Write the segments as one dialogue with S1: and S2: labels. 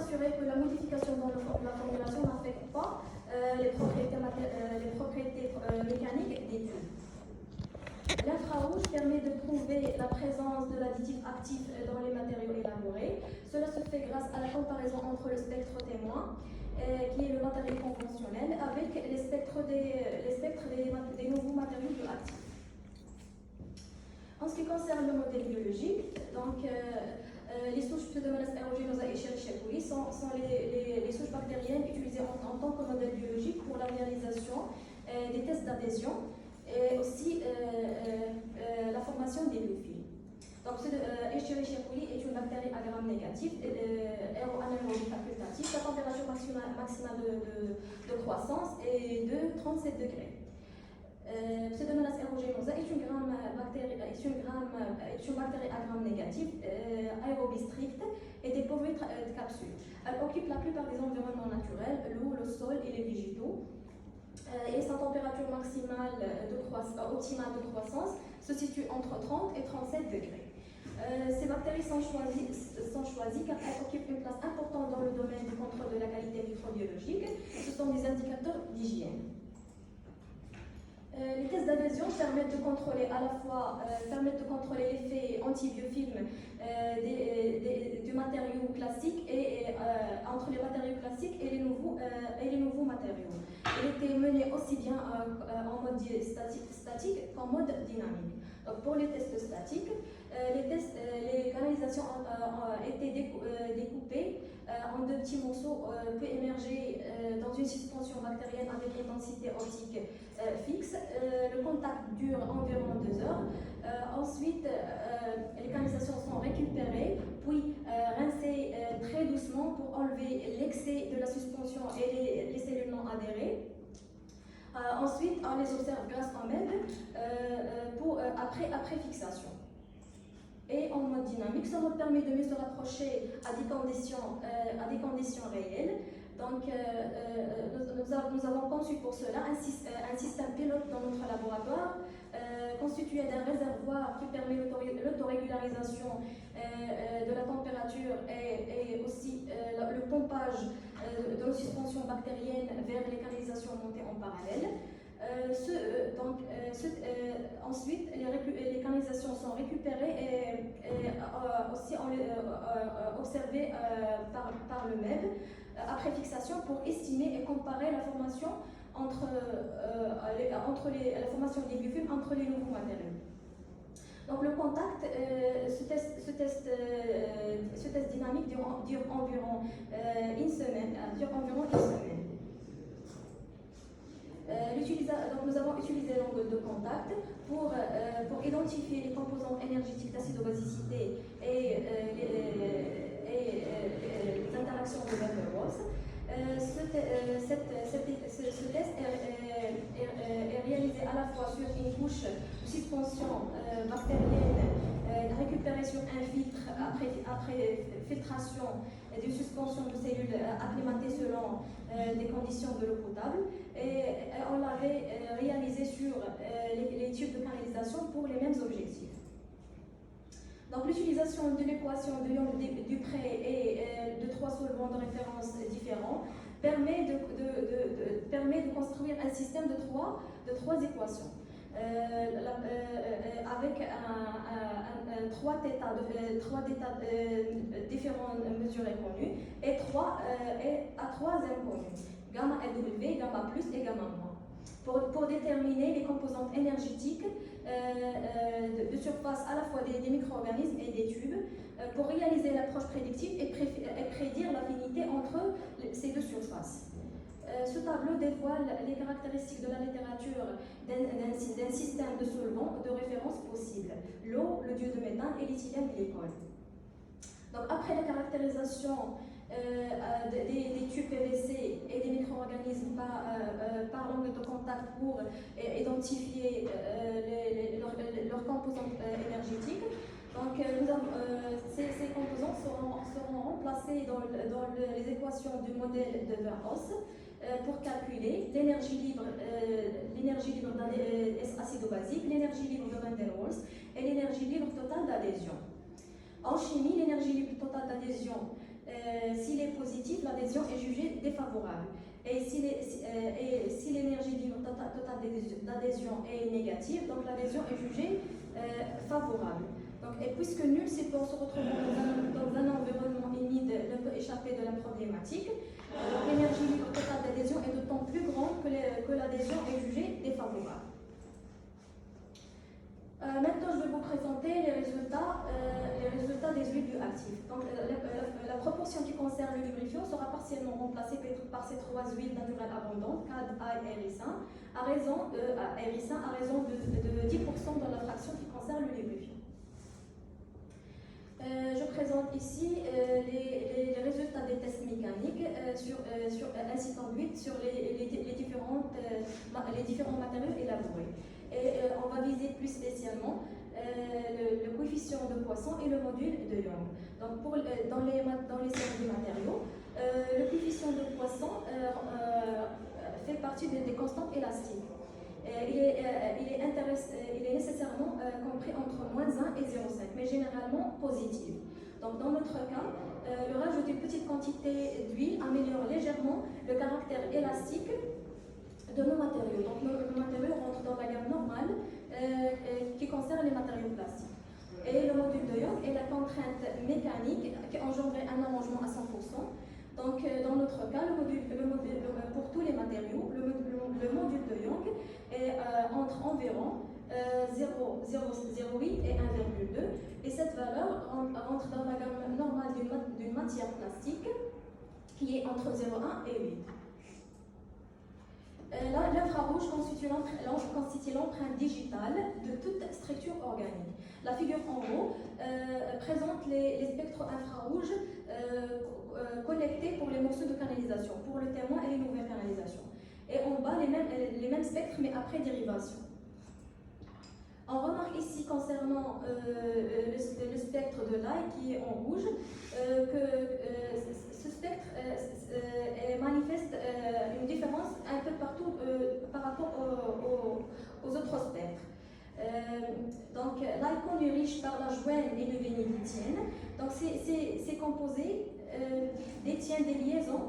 S1: s'assurer que la modification dans la formulation n'affecte pas les propriétés mécaniques des tubes. L'infrarouge permet de prouver la présence de l'additif actif dans les matériaux élaborés. Cela se fait grâce à la comparaison entre le spectre témoin, qui est le matériau conventionnel, avec les spectres des nouveaux matériaux bioactifs. En ce qui concerne le modèle biologique, donc, les souches Pseudomonas aeruginosa et Escherichia coli sont les souches bactériennes utilisées en tant que modèle biologique pour la réalisation des tests d'adhésion et aussi la formation des biofilms. Donc, Escherichia coli est une bactérie à gram négatif, anaérobie facultative. Sa température maximale de croissance est de 37 degrés. Pseudomonas aeruginosa est une bactérie à gram négatif, aérobie stricte et dépourvue de capsules. Elle occupe la plupart des environnements naturels, l'eau, le sol et les végétaux. Et sa température maximale optimale de croissance se situe entre 30 et 37 degrés. Ces bactéries sont choisies car elles occupent une place importante dans le domaine du contrôle de la qualité microbiologique. Ce sont des indicateurs d'hygiène. Les tests d'adhésion permettent de contrôler à la fois l'effet antibiofilm du matériau classique et entre les matériaux classiques et les nouveaux matériaux. Il était mené aussi bien en mode statique qu'en mode dynamique. Donc pour les tests statiques, les canalisations étaient découpées en deux petits morceaux puis émerger dans une suspension bactérienne avec une densité optique fixe. Le contact dure environ 2 heures. Ensuite, les canalisations sont récupérées, puis rincées très doucement pour enlever l'excès de la suspension et les cellules non adhérées. Ensuite, on les observe grâce au MED après fixation. Et en mode dynamique, ça nous permet de mieux se rapprocher à des conditions réelles. Donc, nous avons conçu pour cela un système pilote dans notre laboratoire constitué d'un réservoir qui permet l'autorégularisation de la température et aussi le pompage de nos suspensions bactériennes vers les canalisations montées en parallèle. Ensuite, les canalisations sont récupérées et aussi observées par le MEB après fixation pour estimer et comparer la formation la formation des biofilms entre les nouveaux matériaux. Donc le contact, ce test dynamique dure environ une semaine. Donc nous avons utilisé l'angle de contact pour identifier les composantes énergétiques d'acidobasicité et les interactions de Van der Waals. Ce test est réalisé à la fois sur une couche de suspension bactérienne récupérée sur un filtre après filtration d'une suspension de cellules acclimatées selon des conditions de l'eau potable, et on l'avait réalisé sur les tubes de canalisation pour les mêmes objectifs. Donc l'utilisation de l'équation de Young-Dupré et de 3 solvants de référence différents permet de construire un système de trois équations avec 3 θ différentes mesures connues et 3 inconnus, gamma W, gamma plus et gamma moins. Pour déterminer les composantes énergétiques de surface à la fois des micro-organismes et des tubes, pour réaliser l'approche prédictive et prédire l'affinité entre ces deux surfaces. Ce tableau dévoile les caractéristiques de la littérature d'un système de solvants de référence possible: l'eau, le diode de méthane et l'éthylène glycol. Donc après la caractérisation des tubes PVC et des micro-organismes par l'angle de contact pour identifier leurs composantes énergétiques. Donc, ces composantes seront remplacées dans les équations du modèle de Verhoeven pour calculer l'énergie libre d'un acido-basique, l'énergie libre de Van der Waals et l'énergie libre totale d'adhésion. En chimie, l'énergie libre totale d'adhésion S'il est positif, l'adhésion est jugée défavorable. Et si l'énergie libre totale d'adhésion est négative, donc l'adhésion est jugée favorable. Donc, et puisque nul support se retrouvant dans un environnement humide ne peut échapper de la problématique, l'énergie libre totale d'adhésion est d'autant plus grande que l'adhésion est jugée défavorable. Maintenant, je vais vous présenter les résultats des huiles bioactives. Donc, la proportion qui concerne le lubrifiant sera partiellement remplacée par ces trois huiles naturelles abondantes, CAD, A et RIS1, à raison de 10% dans la fraction qui concerne le lubrifiant. Je présente ici les résultats des tests mécaniques sur incitant d'huile sur les différents matériaux élaborés. Et on va viser plus spécialement le coefficient de Poisson et le module de Young. Donc dans les séries de matériaux, le coefficient de Poisson fait partie des constantes élastiques. Il est nécessairement compris entre -1 et 0,5, mais généralement positif. Donc dans notre cas, le rajout d'une petite quantité d'huile améliore légèrement le caractère élastique de nos matériaux. Donc nos matériaux rentrent dans la gamme normale qui concerne les matériaux plastiques. Et le module de Young est la contrainte mécanique qui engendrait un arrangement à 100%. Donc, dans notre cas, pour tous les matériaux, le module de Young est entre environ 0,08 et 1,2. Et cette valeur rentre dans la gamme normale d'une matière plastique qui est entre 0,1 et 8. L'infrarouge constitue l'empreinte digitale de toute structure organique. La figure en haut présente les spectres infrarouges collectés pour les morceaux de canalisation, pour le témoin et les nouvelles canalisations. Et en bas, les mêmes spectres, mais après dérivation. On remarque ici, concernant le spectre de l'ail qui est en rouge, que ce spectre manifeste une différence un peu partout par rapport aux autres spectres. Donc, l'ail connu riche par la joine et le véniditienne. Donc, ces composés détiennent des liaisons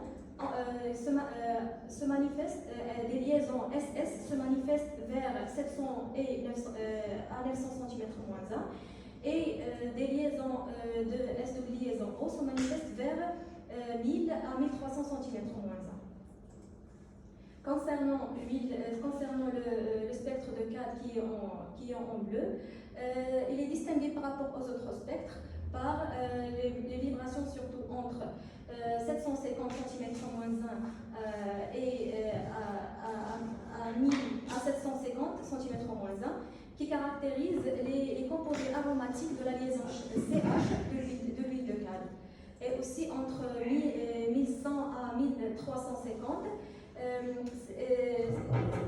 S1: se manifestent, des liaisons SS se manifestent vers 700 et 900, à 900 cm-1 et des liaisons de S de liaison O se manifestent vers 1000 à 1300 cm-1. Concernant le spectre de CAD qui est en bleu, il est distingué par rapport aux autres spectres par les vibrations surtout entre 750 cm-1 et à 1000 à 750 cm-1 qui caractérisent les composés aromatiques de la liaison CH de l'huile de CAD. Et aussi entre 1100 à 1350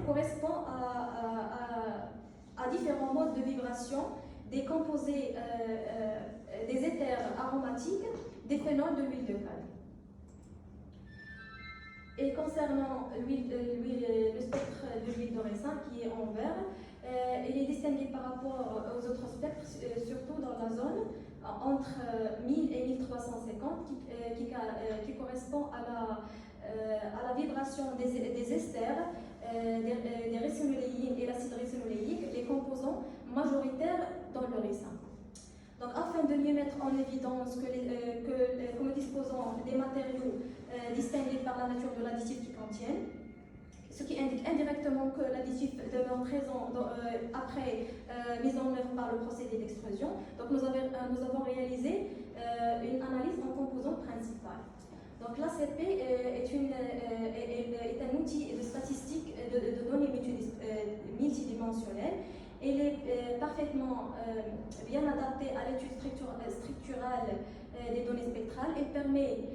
S1: correspond à différents modes de vibration des composés, des éthers aromatiques, des phénols de l'huile de CAD. Et concernant le spectre de l'huile de ricin qui est en vert, il est distingué par rapport aux autres spectres, surtout dans la zone entre 1000 et 1350 qui correspond à la vibration des esters, des ricinoléines et l'acide ricinoléique, les composants majoritaires dans le ricin. Donc, afin de mieux mettre en évidence que nous disposons des matériaux distingués par la nature de l'additif qu'ils contiennent, ce qui indique indirectement que l'additif demeure présent après mise en œuvre par le procédé d'extrusion. Donc, nous avons réalisé une analyse en composantes principales. Donc, l'ACP est un outil de statistique de données multidimensionnelles. Il est parfaitement bien adapté à l'étude structurale des données spectrales et permet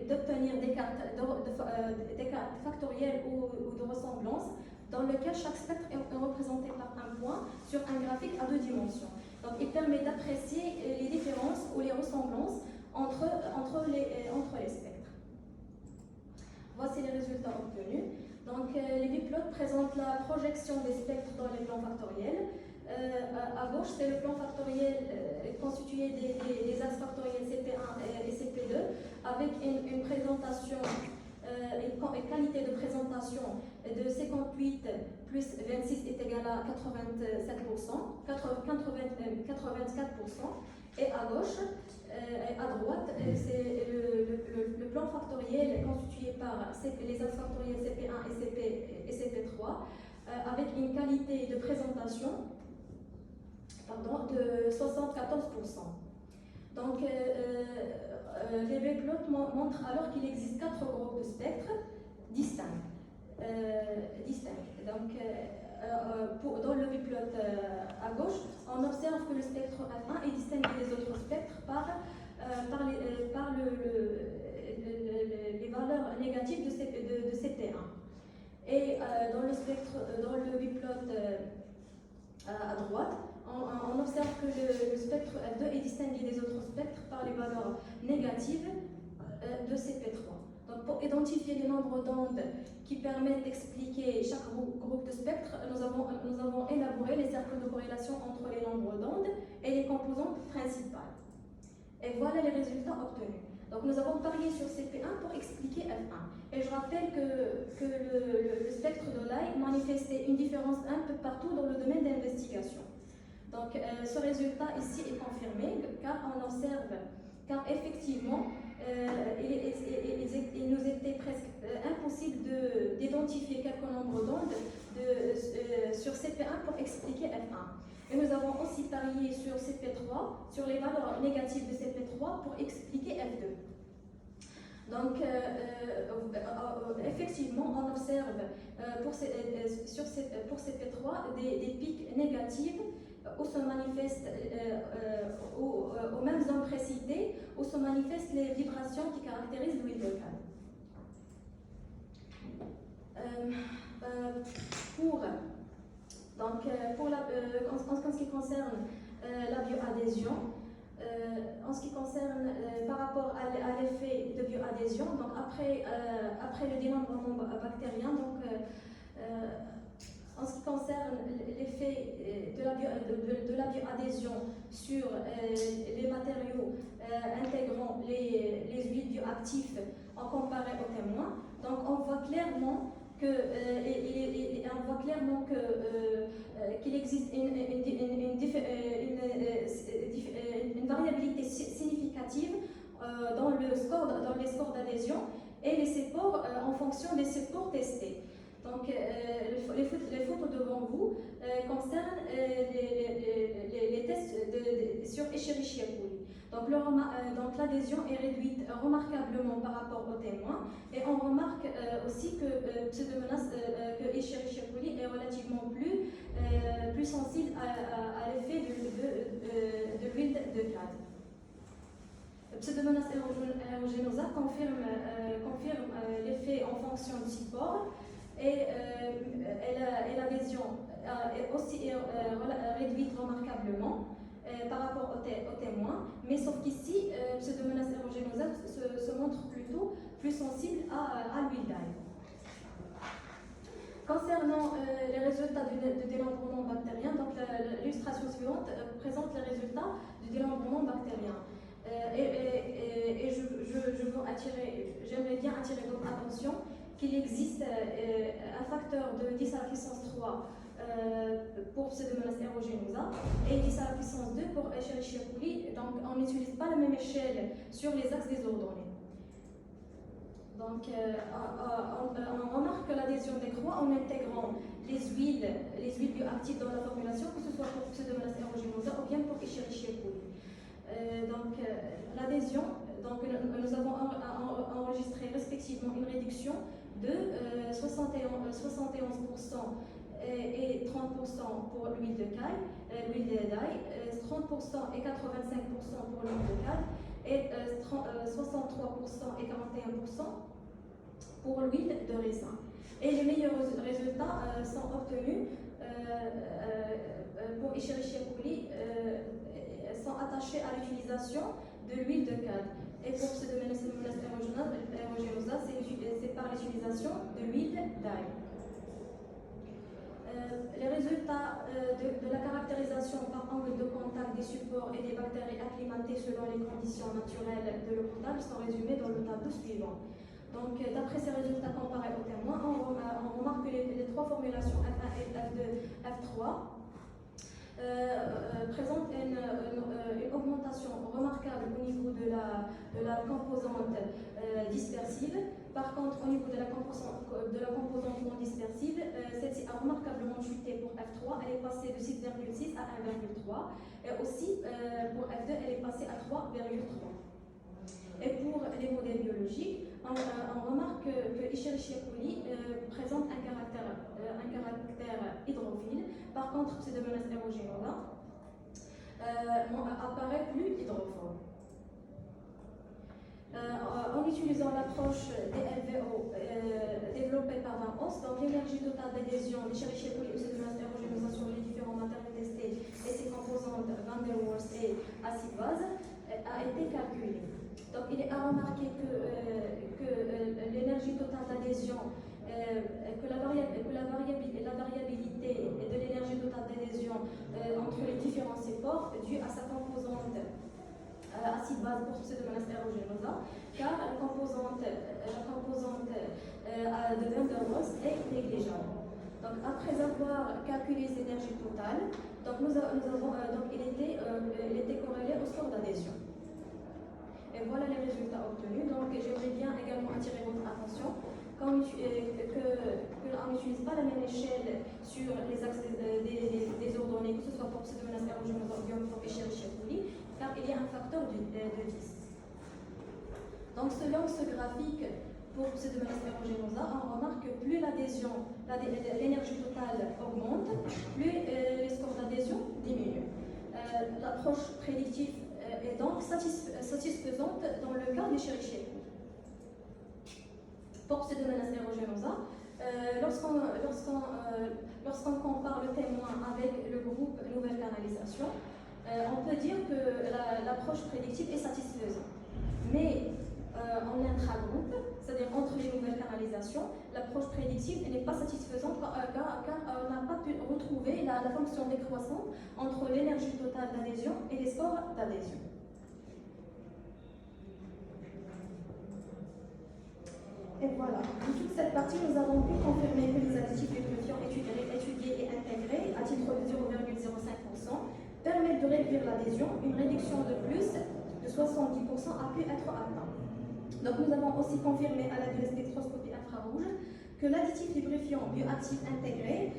S1: d'obtenir des cartes factorielles ou de ressemblance dans lesquelles chaque spectre est représenté par un point sur un graphique à 2 dimensions. Donc, il permet d'apprécier les différences ou les ressemblances entre les spectres. Voici les résultats obtenus. Donc, les biplots présentent la projection des spectres dans les plans factoriels. À gauche, c'est le plan factoriel constitué des axes factoriels CP1 et CP2 avec une présentation, une qualité de présentation de 58 plus 26 est égal à 87%, 84%, et à gauche, à droite, c'est le plan factoriel constitué par les axes factoriels CP1 et CP3 avec une qualité de présentation de 74%. Donc, les B-plots montrent alors qu'il existe 4 groupes de spectres distincts. Donc, dans le B-plot à gauche, on observe que le spectre F1 est distingué des autres spectres par les valeurs négatives de CP1. Et dans le B-plot à droite, on observe que le spectre F2 est distingué des autres spectres par les valeurs négatives de CP3. Donc, pour identifier les nombres d'ondes qui permettent d'expliquer chaque groupe de spectres, nous avons élaboré les cercles de corrélation entre les nombres d'ondes et les composantes principales. Et voilà les résultats obtenus. Donc, nous avons parié sur CP1 pour expliquer F1. Et je rappelle que le spectre de Lie manifestait une différence un peu partout dans le domaine d'investigation. Donc, ce résultat ici est confirmé car on observe, car effectivement, il nous était presque impossible d'identifier quelques nombres d'ondes sur CP1 pour expliquer F1. Et nous avons aussi parié sur CP3, sur les valeurs négatives de CP3 pour expliquer F2. Donc, effectivement, on observe pour CP3 des pics négatifs où se manifestent, aux mêmes zones précitées, où se manifestent les vibrations qui caractérisent l'huile de canne. En ce qui concerne la bioadhésion, en ce qui concerne par rapport à l'effet de bioadhésion, donc après le dénombrement bactérien, donc en ce qui concerne l'effet de la bioadhésion sur les matériaux intégrant les huiles bioactives en comparé aux témoins, donc on voit clairement qu'il existe une variabilité significative dans les scores d'adhésion et les sépores en fonction des sépores testés. Donc, les photos devant vous concernent les tests sur Escherichia coli. Donc, l'adhésion est réduite remarquablement par rapport aux témoins et on remarque aussi que Escherichia coli est relativement plus sensible à l'effet de l'huile de canne. Pseudomonas aeruginosa confirme l'effet en fonction du support et l'adhésion est aussi réduite remarquablement par rapport aux témoins, mais sauf qu'ici, Pseudomonas aeruginosa se montre plutôt plus sensible à l'huile d'ail. Concernant les résultats du dénombrement bactérien, donc l'illustration suivante présente les résultats du dénombrement bactérien. J'aimerais bien attirer votre attention qu'il existe un facteur de 10 à la puissance 3 pour Pseudomonas aeruginosa et 10 à la puissance 2 pour Escherichia coli. Donc, on n'utilise pas la même échelle sur les axes désordonnés. Donc, on remarque que l'adhésion décroît en intégrant les huiles bioactives dans la formulation, que ce soit pour Pseudomonas aeruginosa ou bien pour Escherichia coli. L'adhésion, nous avons enregistré respectivement une réduction de 71% et 30% pour l'huile de caille, l'huile d'ail, 30% et 85% pour l'huile de caille et 63% et 41% pour l'huile de raisin. Et les meilleurs résultats sont obtenus pour Escherichia coli sont attachés à l'utilisation de l'huile de canne. Et pour Pseudomonas aeruginosa, c'est par l'utilisation de l'huile d'ail. les résultats de la caractérisation par angle de contact des supports et des bactéries acclimatées selon les conditions naturelles de l'eau potable sont résumés dans le tableau suivant. Donc, d'après ces résultats comparés aux témoins, on remarque que les trois formulations F1 et F2, F3 présentent une augmentation remarquable au niveau de la composante dispersive. Par contre, au niveau de la composante non dispersive, celle-ci a remarquablement chuté pour F3, elle est passée de 6,6 à 1,3. Et aussi, pour F2, elle est passée à 3,3. Et pour les modèles biologiques, on remarque que Escherichia coli présente un caractère hydrophile. Par contre, Pseudomonas aeruginosa apparaît plus hydrophobe. En utilisant l'approche DLVO développée par Van Os, donc l'énergie totale d'adhésion d'Escherichia coli ou Pseudomonas aeruginosa sur les différents matériaux testés et ses composantes Van der Waals et acide base a été calculée. Donc il est à remarquer que l'énergie totale d'adhésion, que la variabilité de l'énergie totale d'adhésion entre les différents supports due à sa composante acide base pour Pseudomonas aeruginosa, car la composante de Van der Waals est négligeable. Donc après avoir calculé les énergies totales, donc il était corrélé au score d'adhésion. Et voilà les résultats obtenus. Donc j'aimerais bien également attirer votre attention qu'on n'utilise pas la même échelle sur les axes des ordonnées, que ce soit pour Pseudomonas aeruginosa ou bien pour Escherichia coli, car il y a un facteur de 10. Donc selon ce graphique, pour Pseudomonas aeruginosa, on remarque que plus l'adhésion, l'énergie totale augmente, plus les scores d'adhésion diminuent. L'approche prédictive est donc satisfaisante dans le cas d'Escherichia coli. Pour Pseudomonas aeruginosa, lorsqu'on compare le témoin avec le groupe nouvelle canalisation, on peut dire que l'approche prédictive est satisfaisante. Mais en intragroupe, c'est-à-dire entre les nouvelles canalisations, l'approche prédictive n'est pas satisfaisante car on n'a pas pu retrouver la fonction décroissante entre l'énergie totale d'adhésion et les scores d'adhésion. Et voilà, dans toute cette partie, nous avons pu confirmer que les additifs lubrifiants étudiés et intégrés à titre de 0,05% permettent de réduire l'adhésion. Une réduction de plus de 70% a pu être atteinte. Donc nous avons aussi confirmé à l'aide de la spectroscopie infrarouge que l'additif lubrifiant bioactif intégré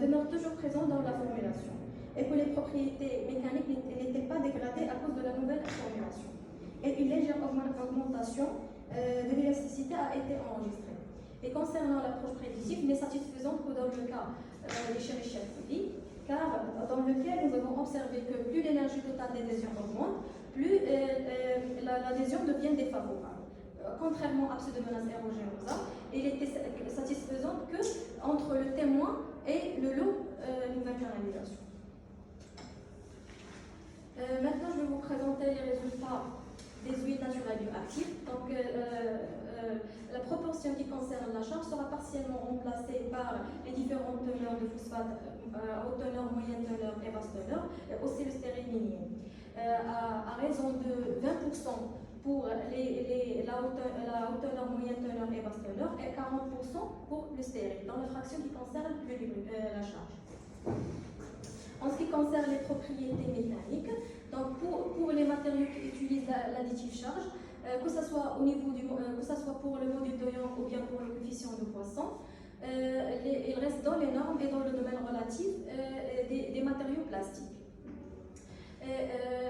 S1: demeure toujours présent dans la formulation et que les propriétés mécaniques n'étaient pas dégradées à cause de la nouvelle formulation. Et une légère augmentation de l'élasticité a été enregistrée. Et concernant l'approche prédictive, n'est satisfaisante que dans le cas d'Escherichia coli, car dans lequel nous avons observé que plus l'énergie totale d'adhésion augmente, plus l'adhésion devient défavorable. Contrairement à Pseudomonas aeruginosa, il était satisfaisant que entre le témoin et le lot nouvelle canalisation. Maintenant, je vais vous présenter les résultats des huiles naturelles bioactives. Donc, la proportion qui concerne la charge sera partiellement remplacée par les différentes teneurs de phosphate, haute teneur, moyenne teneur et basse teneur, et aussi le stéril minier. À raison de 20% pour la haute teneur, moyenne teneur et basse teneur, et 40% pour le stérile, dans la fraction qui concerne la charge. En ce qui concerne les propriétés mécaniques, donc pour les matériaux qui utilisent l'additif charge, que ce soit pour le module de Young ou bien pour le coefficient de Poisson, il reste dans les normes et dans le domaine relatif des matériaux plastiques.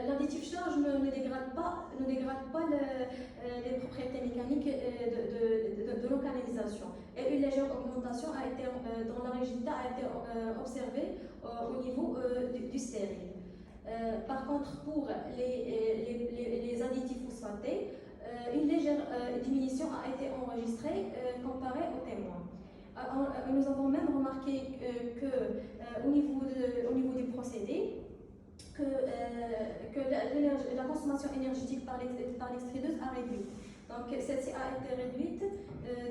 S1: L'additif charge ne dégrade pas les propriétés mécaniques de nos canalisations. Et une légère augmentation dans la rigidité a été observée au niveau du stérile. Par contre, pour les additifs phosphatés, une légère diminution a été enregistrée comparée aux témoins. Nous avons même remarqué qu'au niveau du procédé, que la consommation énergétique par l'extrudeuse a réduit. Donc celle-ci a été réduite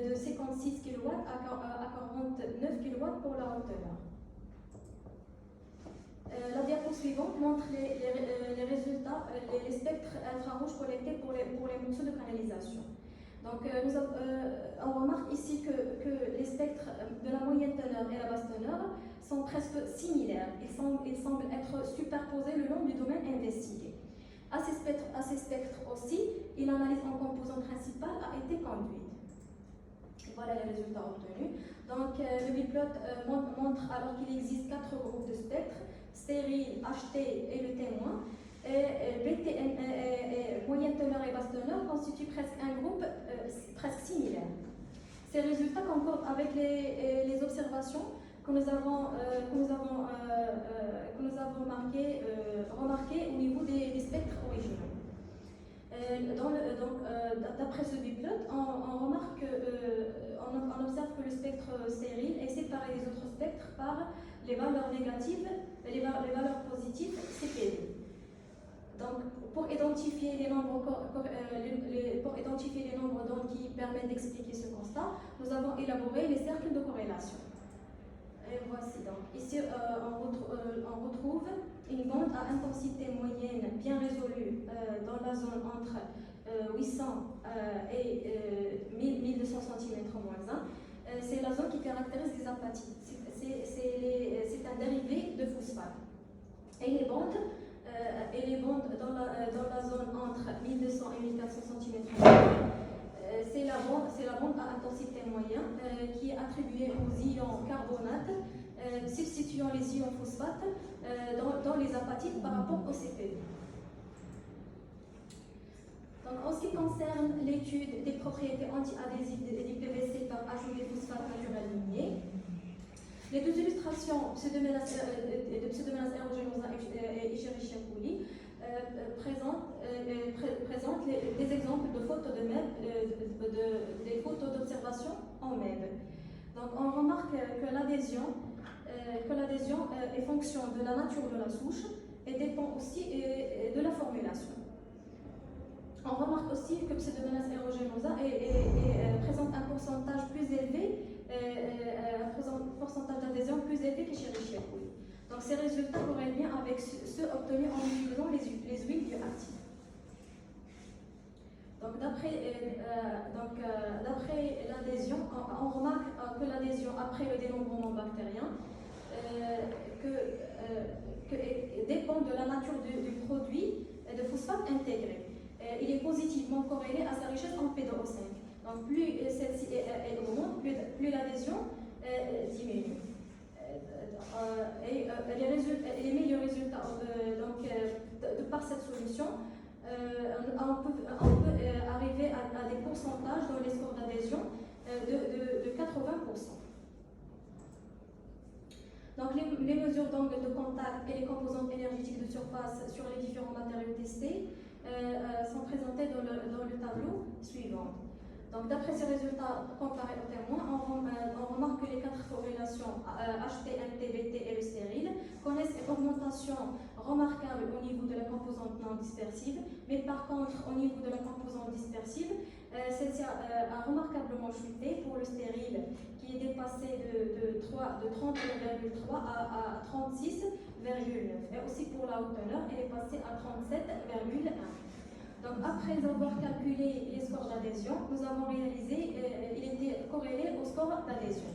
S1: de 56 kW à 49 kW pour la haute teneur. diapo suivante montre les résultats, les spectres infrarouges collectés pour les morceaux de canalisation. Donc, on remarque ici que les spectres de la moyenne teneur et la basse teneur sont presque similaires. Ils semblent être superposés le long du domaine investigué. À ces spectres aussi, une analyse en composants principales a été conduite. Voilà les résultats obtenus. Donc, le biplot montre alors qu'il existe 4 groupes de spectres, stérile, HT et le témoin. Et BT, moyenne teneur et basse teneur constituent presque un groupe presque similaire. Ces résultats concordent avec les observations que nous avons remarquées au niveau des spectres originaux. D'après ce biplot, on remarque on observe que le spectre stérile est séparé des autres spectres par les valeurs négatives et les valeurs positives CPD. Donc, pour identifier les nombres qui permettent d'expliquer ce constat, nous avons élaboré les cercles de corrélation. Et voici donc. Ici, on retrouve une bande à intensité moyenne bien résolue dans la zone entre 800 et 1200 cm-1. C'est la zone qui caractérise les apathies. C'est un dérivé de phosphate. Et les bandes dans la zone entre 1200 et 1400 cm, c'est la bande à intensité moyenne qui est attribuée aux ions carbonates, substituant les ions phosphates dans les apathites par rapport au CPD. Donc, en ce qui concerne l'étude des propriétés anti-adhésives du PVC par ajout des phosphates naturels lignés, les deux illustrations de Pseudomonas aeruginosa et Escherichia coli présentent des exemples de photos des photos d'observation en MEB. Donc, on remarque que l'adhésion est fonction de la nature de la souche et dépend aussi de la formulation. On remarque aussi que Pseudomonas aeruginosa présente un pourcentage plus élevé, un pourcentage d'adhésion plus élevé qu'Escherichia coli. Donc ces résultats corrèlent bien avec ceux obtenus en utilisant les huiles bioactives. Donc d'après l'adhésion, on remarque que l'adhésion après le dénombrement bactérien dépend de la nature du produit de phosphate intégré. Il est positivement corrélé à sa richesse en P2O5. Donc plus celle-ci augmente, plus l'adhésion diminue. Les meilleurs résultats par cette solution, on peut arriver à des pourcentages dans les scores d'adhésion de 80%. Donc les mesures d'angle de contact et les composantes énergétiques de surface sur les différents matériaux testés sont présentées dans le tableau suivant. Donc, d'après ces résultats comparés aux témoins, on remarque que les 4 corrélations HT, MT, BT et le stérile connaissent une augmentation remarquable au niveau de la composante non dispersive, mais par contre, au niveau de la composante dispersive, celle-ci a remarquablement chuté pour le stérile, qui est dépassé de 30,3 à 36,9. Et aussi pour la haute teneur, elle est passée à 37,1. Donc, après avoir calculé les scores d'adhésion, nous avons réalisé, il était corrélé au score d'adhésion.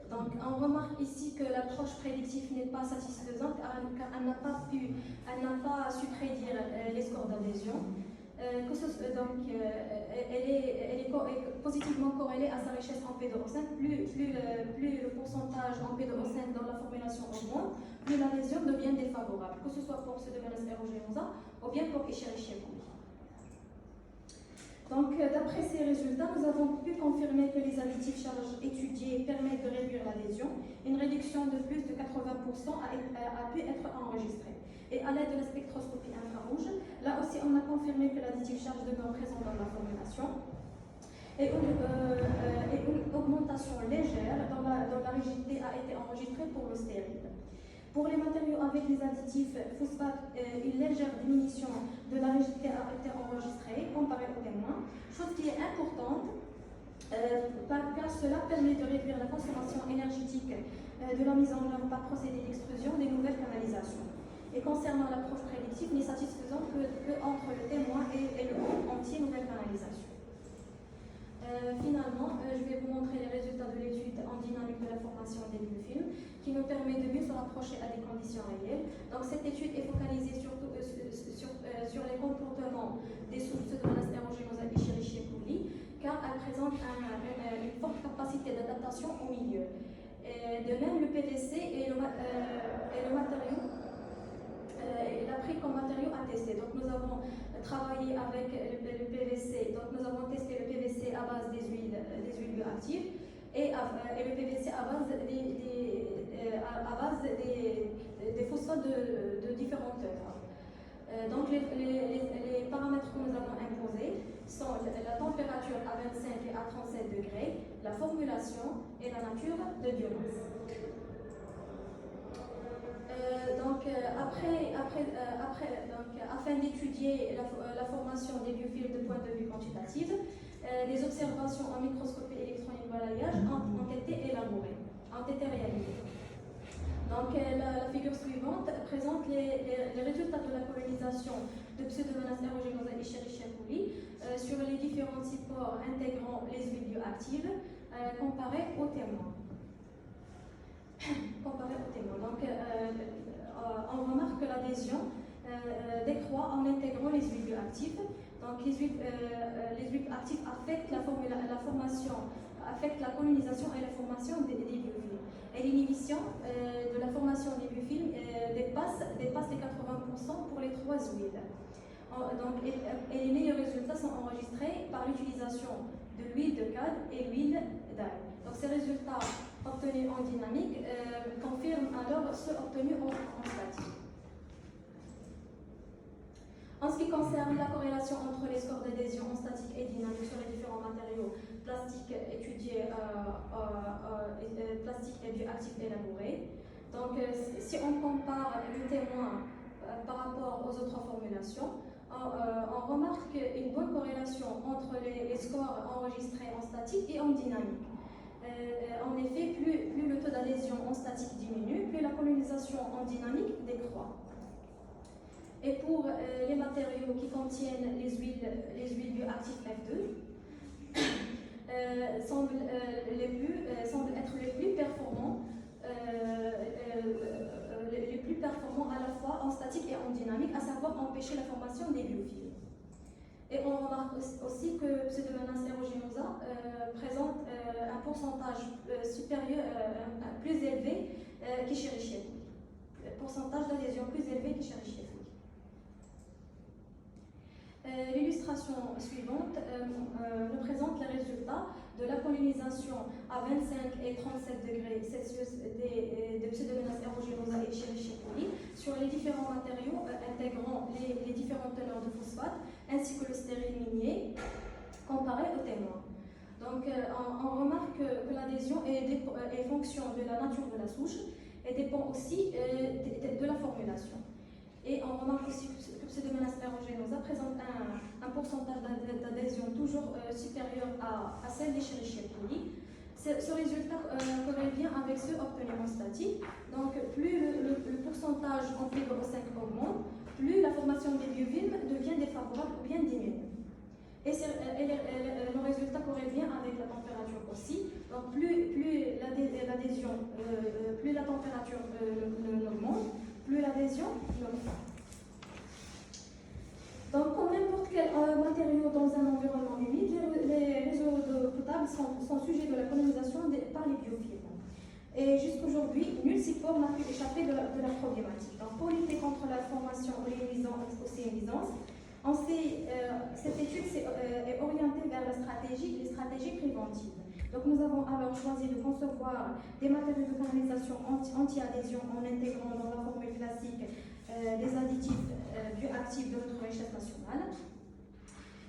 S1: Donc, on remarque ici que l'approche prédictive n'est pas satisfaisante car elle n'a pas su prédire les scores d'adhésion. Elle est positivement corrélée à sa richesse en P2O5. Plus le pourcentage en P2O5 dans la formulation augmente, plus l'adhésion devient défavorable, que ce soit pour Pseudomonas aeruginosa ou bien pour Escherichia coli. Donc, d'après ces résultats, nous avons pu confirmer que les additifs charges étudiés permettent de réduire l'adhésion. Une réduction de plus de 80% a pu être enregistrée. Et à l'aide de la spectroscopie infrarouge, là aussi, on a confirmé que l'additif charge demeure présent dans la formulation. Et une augmentation légère dans la rigidité a été enregistrée pour le stérile. Pour les matériaux avec les additifs phosphate, une légère diminution de la rigidité a été enregistrée comparée aux témoins, chose qui est importante car cela permet de réduire la consommation énergétique de la mise en œuvre par procédé d'extrusion des nouvelles canalisations. Et concernant l'approche prédictive, n'est satisfaisant que entre le témoin et le groupe entier nouvelle canalisation. Finalement, je vais vous montrer les résultats de l'étude en dynamique de la formation des biofilms qui nous permet de mieux se rapprocher à des conditions réelles. Donc cette étude est focalisée surtout sur les comportements des sources de l'astérogénose Escherichia coli, car elle présente une forte capacité d'adaptation au milieu. De même, le PVC est le matériau il a pris comme matériau à tester. Donc nous avons travaillé avec le PVC, donc nous avons testé le PVC à base des huiles bioactives et le PVC à base des phosphates de différentes œuvres. Donc les paramètres que nous avons imposés sont la température à 25 et à 37 degrés, la formulation et la nature de biomasse. Afin d'étudier la formation des biofilms de point de vue quantitatif, les observations en microscopie électronique balayage ont été élaborées, ont été réalisées. Donc, la figure suivante présente les résultats de la colonisation de Pseudomonas aeruginosa Escherichia coli sur les différents supports intégrant les huiles bioactives comparés aux témoins. Donc, on remarque que l'adhésion décroît en intégrant les huiles bioactives. Donc, les huiles actives affectent la formation, affectent la colonisation et la formation des biofilms. Et l'inhibition de la formation des biofilms dépasse les 80% pour les 3 huiles. Et les meilleurs résultats sont enregistrés par l'utilisation de l'huile de cade et l'huile d'ail. Donc ces résultats obtenus en dynamique confirment alors ceux obtenus en statique. En ce qui concerne la corrélation entre les scores d'adhésion en statique et dynamique sur les différents matériaux plastiques étudiés, plastiques et bioactifs élaborés, donc si on compare le témoin par rapport aux autres formulations, on remarque une bonne corrélation entre les scores enregistrés en statique et en dynamique. En effet, plus le taux d'adhésion en statique diminue, plus la colonisation en dynamique décroît. Et pour les matériaux qui contiennent les huiles bioactives F2, semblent être les plus performants à la fois en statique et en dynamique, à savoir empêcher la formation des biofilms. Et on remarque aussi que Pseudomonas aeruginosa présente un pourcentage supérieur, plus élevé qu'Escherichia coli. Pourcentage d'adhésion plus élevé qu'Escherichia coli. L'illustration suivante nous présente les résultats de la colonisation à 25 et 37 degrés Celsius de Pseudomonas aeruginosa et Escherichia coli sur les différents matériaux intégrant les différentes teneurs de phosphate ainsi que le stérile minier comparé aux témoins. Donc on remarque que l'adhésion est fonction de la nature de la souche et dépend aussi de la formulation. Et on remarque aussi que Pseudomonas aeruginosa présente un pourcentage d'adhésion toujours supérieur à celle d'Escherichia coli. Ce résultat corrèle bien avec ceux obtenus en statique. Donc, plus le pourcentage en fibre au 5 augmente, plus la formation des biofilms devient défavorable ou bien diminue. Et le résultat corrèle bien avec la température aussi. Donc, plus l'adhésion, plus la température augmente, plus l'adhésion augmente. Donc, comme n'importe quel matériau dans un environnement humide, les réseaux d'eau potable sont sujets de la colonisation par les biofilms. Et jusqu'aujourd'hui, nul support n'a pu échapper de la problématique. Donc, pour lutter contre la formation océanisance, cette étude est orientée vers les stratégies préventives. Donc, nous avons alors choisi de concevoir des matériaux de canalisation anti-adhésion en intégrant dans la formule classique des additifs bioactifs de notre richesse nationale.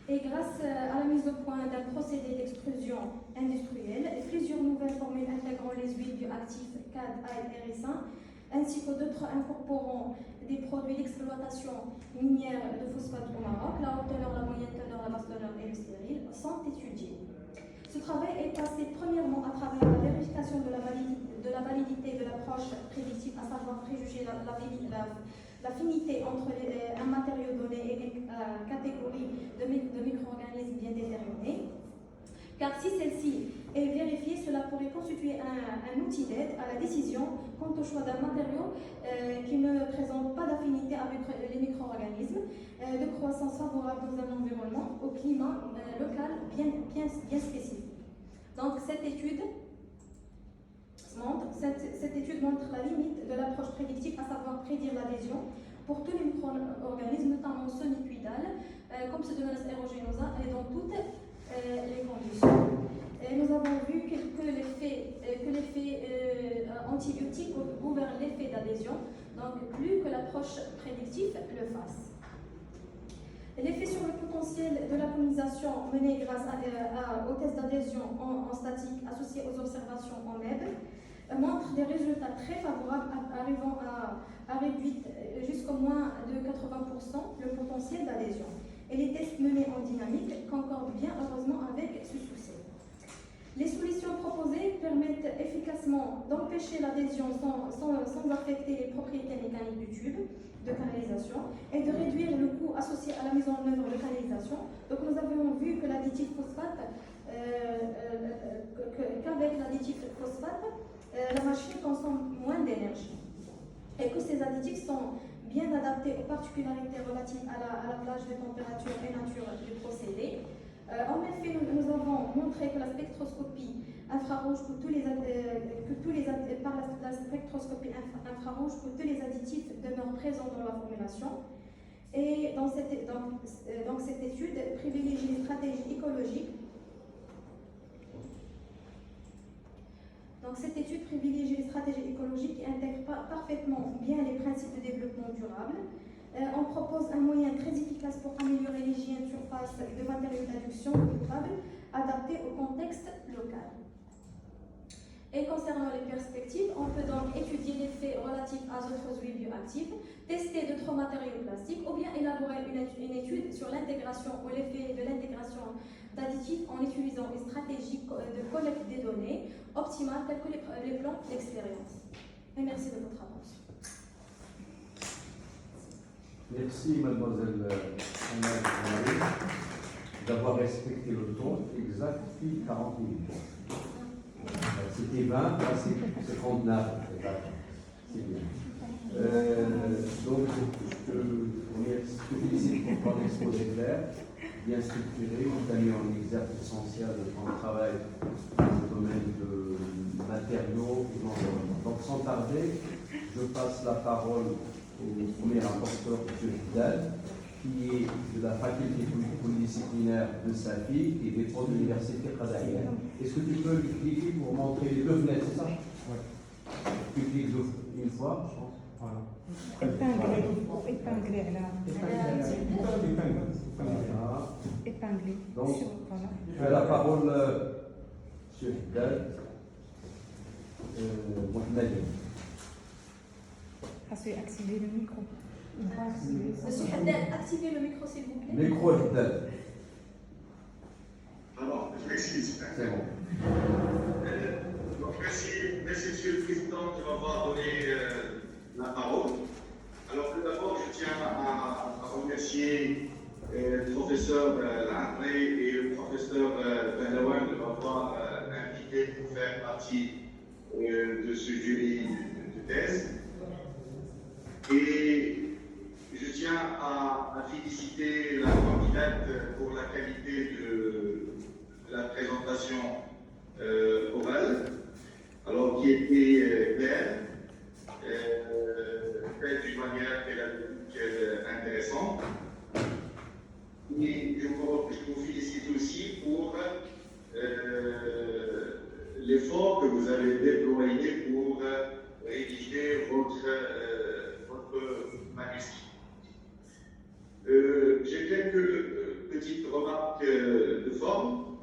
S1: Et grâce à la mise au point d'un procédé d'extrusion industrielle et plusieurs nouvelles formules intégrant les huiles bioactives CAD, AL, RS1, ainsi que d'autres incorporant des produits d'exploitation minière de phosphate au Maroc, la haute teneur, la moyenne teneur, la basse teneur et le stérile sont étudiés. Ce travail est passé premièrement à travers la vérification de la validité de l'approche prédictive, à savoir préjuger l'affinité entre un matériau donné et une catégorie de micro-organismes bien déterminés. Car si celle-ci est vérifiée, cela pourrait constituer un outil d'aide à la décision quant au choix d'un matériau qui ne présente pas d'affinité avec les micro-organismes, de croissance favorable dans un environnement au climat local bien spécifique. Donc cette étude montre la limite de l'approche prédictive, à savoir prédire l'adhésion pour tous les micro-organismes, notamment soniquidales, comme Pseudomonas aeruginosa, et dans toutes les conditions. Et nous avons vu que l'effet antibiotique gouverne l'effet d'adhésion, donc plus que l'approche prédictive le fasse. L'effet sur le potentiel de la pollinisation mené grâce aux tests d'adhésion en statique associés aux observations en MEB montre des résultats très favorables, arrivant à réduire jusqu'au moins de 80% le potentiel d'adhésion. Et les tests menés en dynamique concordent bien heureusement avec ce succès. Les solutions proposées permettent efficacement d'empêcher l'adhésion sans affecter les propriétés mécaniques du tube de canalisation et de réduire le coût associé à la mise en œuvre de canalisation. Donc nous avons vu que l'additif phosphate, qu'avec l'additif phosphate, la machine consomme moins d'énergie et que ces additifs sont bien adaptés aux particularités relatives à la plage de température et nature du procédé. En effet, nous avons montré que la spectroscopie infrarouge par la spectroscopie infrarouge que tous les additifs demeurent présents dans la formulation. Et donc cette étude privilégie les stratégies écologiques. Donc cette étude privilégie les stratégies écologiques qui intègrent parfaitement bien les principes de développement durable. On propose un moyen très efficace pour améliorer l'hygiène de surface de matériaux d'adduction potables adaptés au contexte local. Et concernant les perspectives, on peut donc étudier l'effet relatif azote huiles bioactives, tester d'autres matériaux plastiques ou bien élaborer une étude sur l'intégration ou l'effet de l'intégration d'additifs en utilisant une stratégie de collecte des données optimales telles que les plans d'expérience. Et merci de votre attention.
S2: Merci mademoiselle d'avoir respecté le temps exact depuis 40 minutes. C'était 20, là c'est 39. C'est bien. Donc je te félicite pour ton exposé clair, bien structuré, où tu as mis en exergue l'essentiel de ton travail dans le domaine de matériaux et d'environnement. Donc sans tarder, je passe la parole au premier rapporteur, M. Vidal, qui est de la faculté polydisciplinaire de Safi et des profs de l'université Qadahia. Est-ce que tu peux lui cliquer pour montrer les deux fenêtres, c'est ça? Oui. Tu cliques une fois, je pense. Voilà.
S3: Épinglé.
S2: Donc, tu as la parole, M. Vidal. Mohamed.
S3: Activer le micro.
S1: Monsieur Haddad, activez le micro s'il vous plaît.
S2: Micro Haddad.
S4: Pardon, je m'excuse.
S2: C'est bon.
S4: Merci, Monsieur le Président qui m'avoir donné la parole. Alors tout d'abord, je tiens à remercier le professeur Lamré et le professeur Bendawan de m'avoir invité pour faire partie de ce jury de thèse. Et je tiens à féliciter la candidate pour la qualité de la présentation orale, alors qui était claire, faite d'une manière pédagogique intéressante. Et je vous félicite aussi pour l'effort que vous avez déployé pour rédiger votre manuscrit. J'ai quelques petites remarques de forme.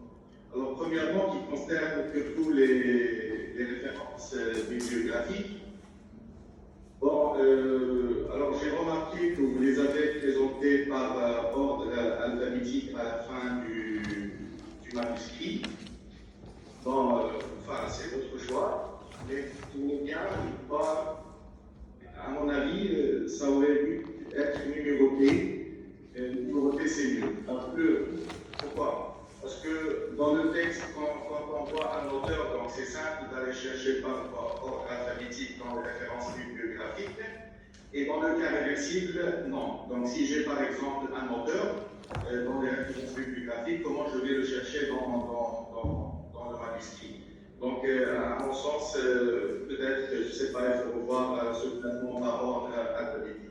S4: Alors, premièrement, qui concernent surtout les références bibliographiques. Bon, alors j'ai remarqué que vous les avez présentées par ordre alphabétique à la fin du manuscrit. Bon, enfin, c'est votre choix, mais tout bien, pas, à mon avis, ça aurait dû être numéroté. Numéroté, c'est mieux. Pourquoi? Parce que dans le texte, quand on voit un auteur, donc c'est simple d'aller chercher par ordre alphabétique dans les références bibliographiques. Et dans le cas réversible, non. Donc si j'ai par exemple un auteur dans les références bibliographiques, comment je vais le chercher dans le manuscrit? Donc à mon sens, peut-être, je ne sais pas, il faut revoir ce placement par ordre alphabétique.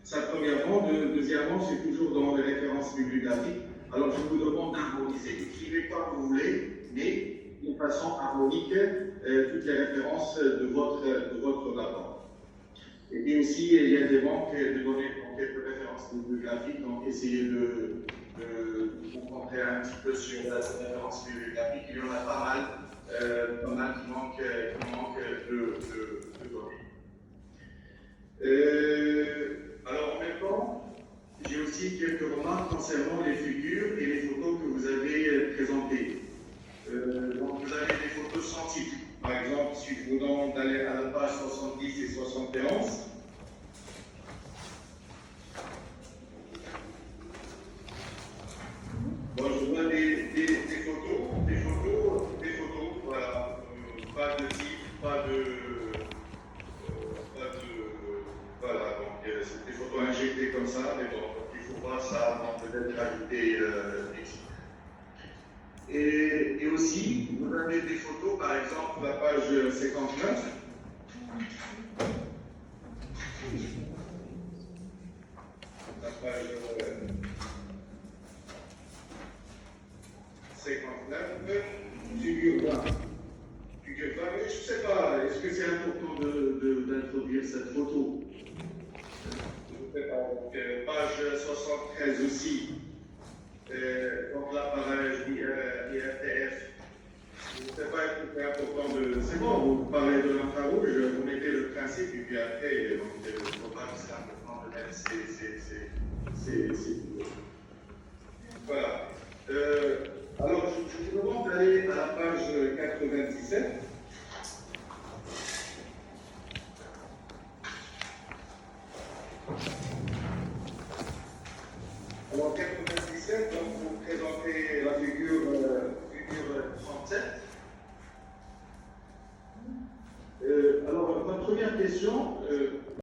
S4: Ça, premièrement. Deuxièmement, c'est toujours dans les références bibliographiques. Alors, je vous demande d'harmoniser. Écrivez comme vous voulez, mais de façon harmonique, toutes les références de votre rapport. Et puis aussi, il y a des manques de données dans quelques références bibliographiques, donc essayez de vous concentrer un petit peu sur la référence bibliographique. Il y en a pas mal qui manquent de données. Alors en même temps, j'ai aussi quelques remarques concernant les figures et les photos que vous avez présentées. Donc vous avez des photos sans titre. Par exemple, si je vous demande d'aller à la page 70 et 71, bon, je vois des photos, voilà, pas de titre, voilà, donc c'est des photos injectées comme ça, mais bon, il ne faut pas ça, donc peut-être rajouter des titres. Et aussi, vous avez des photos, par exemple, la page 59. La page 59, figure 20. Figure 20, mais je ne sais pas, est-ce que c'est important d'introduire cette photo? Je ne sais pas. Donc, page 73 aussi. Donc l'appareil IRTF. Je ne sais pas, est-ce que c'est important de. C'est bon, vous parlez de l'infrarouge, vous mettez le principe, et puis après, donc, il ne faut pas que c'est important de mettre ces. Voilà. Alors, je vous demande d'aller à la page 97. Alors, 97, donc vous présentez la figure 37. Alors, ma première question,